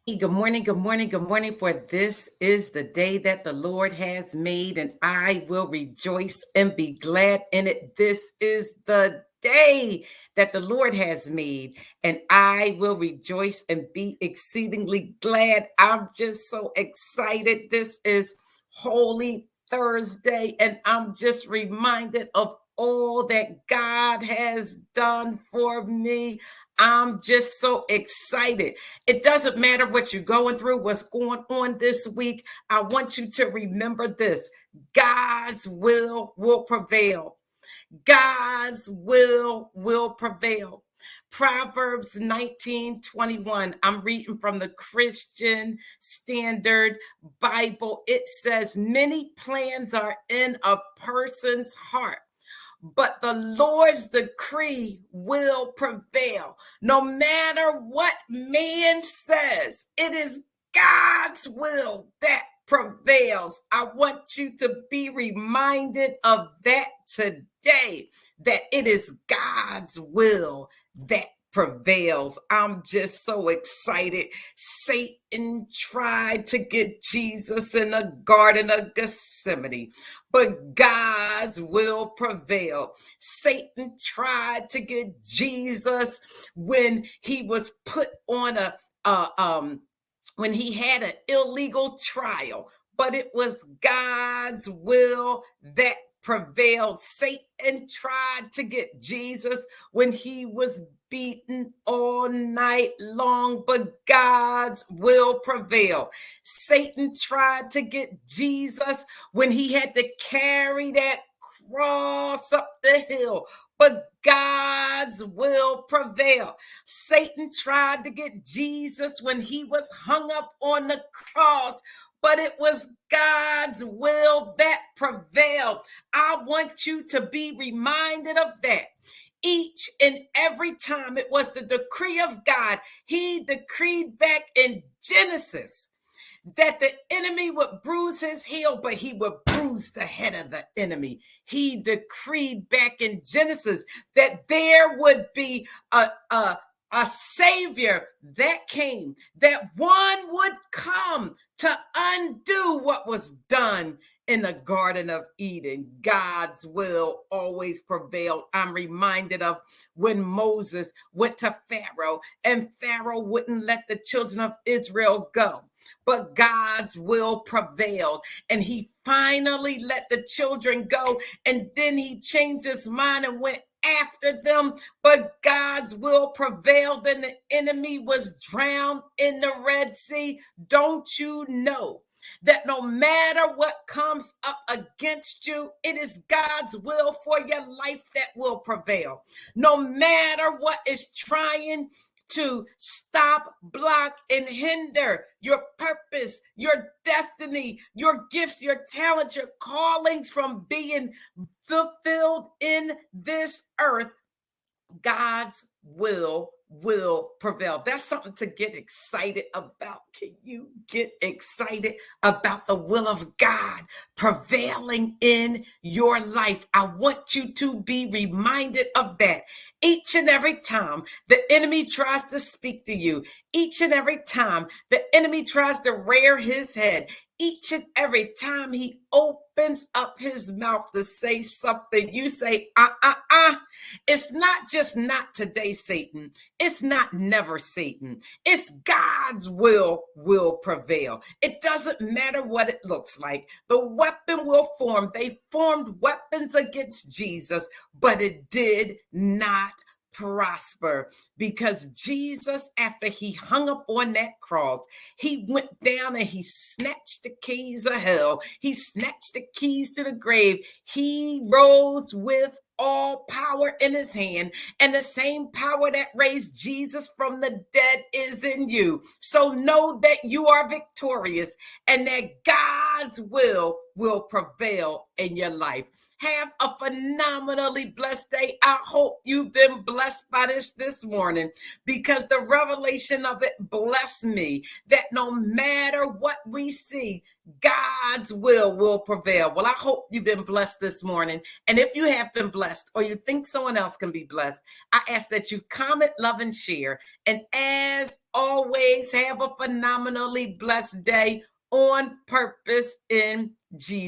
Good morning, good morning, good morning. For this is the day that the Lord has made, and I will rejoice and be glad in it. This is the day that the Lord has made, and I will rejoice and be exceedingly glad. I'm just so excited. This is Holy Thursday, and I'm just reminded of all that God has done for me. I'm just so excited. It doesn't matter what you're going through, what's going on this week. I want you to remember this: God's will prevail. God's will prevail. Proverbs 19:21. I'm reading from the Christian Standard Bible. It says, many plans are in a person's heart, but the Lord's decree will prevail. No matter what man says, it is God's will that prevails. I want you to be reminded of that today, that it is God's will that prevails. I'm just so excited. Satan tried to get Jesus in the Garden of Gethsemane, but God's will prevail. Satan tried to get Jesus when he was put on when he had an illegal trial, but it was God's will that prevailed. Satan tried to get Jesus when he was beaten all night long, but God's will prevail. Satan tried to get Jesus when he had to carry that cross up the hill, but God's will prevail. Satan tried to get Jesus when he was hung up on the cross, but it was God's will that prevailed. I want you to be reminded of that. Each and every time it was the decree of God. He decreed back in Genesis that the enemy would bruise his heel, but he would bruise the head of the enemy. He decreed back in Genesis that there would be a savior that came, that one would come to undo what was done in the Garden of Eden. God's will always prevailed. I'm reminded of when Moses went to Pharaoh, and Pharaoh wouldn't let the children of Israel go, but God's will prevailed, and he finally let the children go, and then he changed his mind and went after them, but God's will prevailed, and the enemy was drowned in the Red Sea. Don't you know that no matter what comes up against you, it is God's will for your life that will prevail? No matter what is trying to stop, block, and hinder your purpose, your destiny, your gifts, your talents, your callings from being fulfilled in this earth, God's will prevail. That's something to get excited about. Can you get excited about the will of God prevailing in your life? I want you to be reminded of that. Each and every time the enemy tries to speak to you, each and every time the enemy tries to rear his head, each and every time he opens up his mouth to say something, you say, It's not just not today, Satan. It's not never, Satan. It's God's will prevail. It doesn't matter what it looks like. The weapon will form. They formed weapons against Jesus, but it did not prosper, because Jesus, after he hung up on that cross, he went down and he snatched the keys of hell. He snatched the keys to the grave. He rose with all power in his hand, and the same power that raised Jesus from the dead is in you. So know that you are victorious, and that God's will prevail in your life. Have a phenomenally blessed day. I hope you've been blessed by this morning, because the revelation of it blessed me, that no matter what we see, God's will prevail. Well, I hope you've been blessed this morning. And if you have been blessed or you think someone else can be blessed, I ask that you comment, love, and share. And as always, have a phenomenally blessed day on purpose in Jesus.